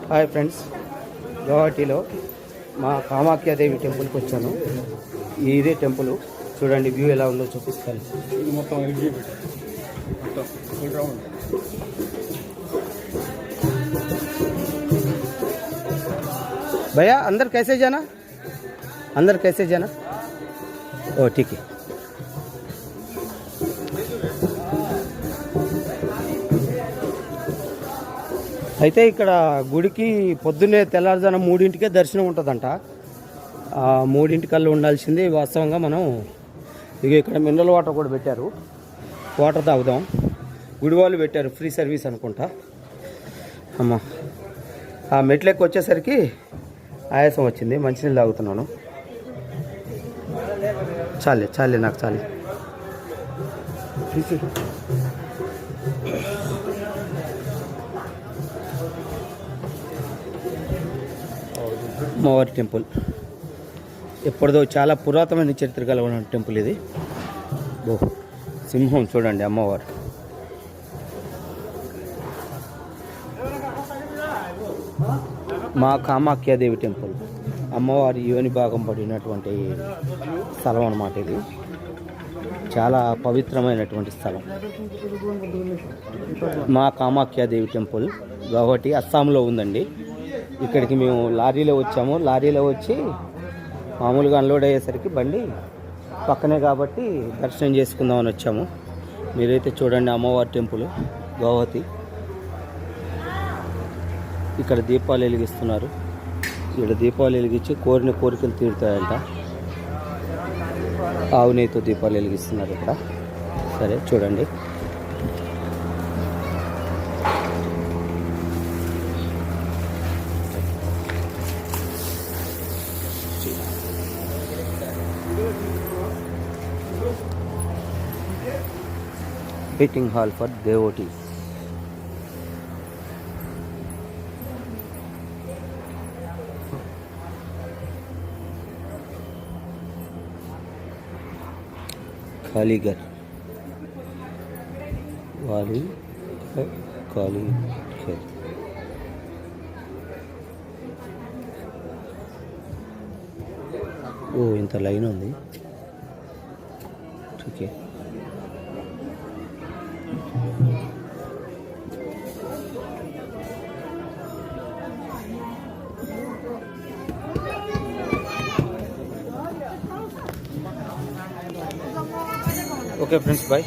Hi friends, గౌహటిలో మా కామాఖ్యాదేవి టెంపుల్కి వచ్చాను. ఇదే టెంపుల్ చూడండి, వ్యూ ఎలా ఉందో చూపిస్తాను. ఇది మొత్తం ఎగ్జిబిట్ మొత్తం ఫుల్ రౌండ్. भैया अंदर कैसे जाना? अंदर कैसे जाना? ओ ठीक है. అయితే ఇక్కడ గుడికి పొద్దున్నే తెల్లారుజాన 3ంటికే దర్శనం ఉంటుందంట. 3ంటికల్లా ఉండాల్సింది. వాస్తవంగా మనం ఇక్కడ మినరల్ వాటర్ కూడా పెట్టారు, వాటర్ తాగుదాం. గుడి వాళ్ళు పెట్టారు, ఫ్రీ సర్వీస్ అనుకుంటా. అమ్మా, ఆ మెట్లెక్కి వచ్చేసరికి ఆయాసం వచ్చింది, మంచినీళ్ళు తాగుతున్నాను. చాలే చాలే నాకు చాలే. అమ్మవారి టెంపుల్ ఎప్పటిదో చాలా పురాతనమైన చరిత్ర కలిగిన టెంపుల్ ఇది. సింహం చూడండి, అమ్మవారు. మా కామాఖ్యాదేవి టెంపుల్ అమ్మవారి యోని భాగం పడినటువంటి స్థలం అన్నమాట. ఇది చాలా పవిత్రమైనటువంటి స్థలం. మా కామాఖ్యాదేవి టెంపుల్ గౌహటి అస్సాంలో ఉందండి. ఇక్కడికి మేము లారీలో వచ్చాము. లారీలో వచ్చి మామూలుగా అన్లోడ్ అయ్యేసరికి బండి పక్కనే కాబట్టి దర్శనం చేసుకుందామని వచ్చాము. మీరైతే చూడండి, అమ్మవారి టెంపుల్ గౌహతి. ఇక్కడ దీపాలు వెలిగిస్తున్నారు. ఇక్కడ దీపాలు వెలిగించి కోరిన కోరికలు తీరుతాయంట. ఆవు నెయ్యితో దీపాలు వెలిగిస్తున్నారు ఇక్కడ. సరే చూడండి. Meeting hall for devotees. Kalighar वाली कालीघर. ఓ ఇంత లైన్ ఉంది. Okay, okay friends, bye.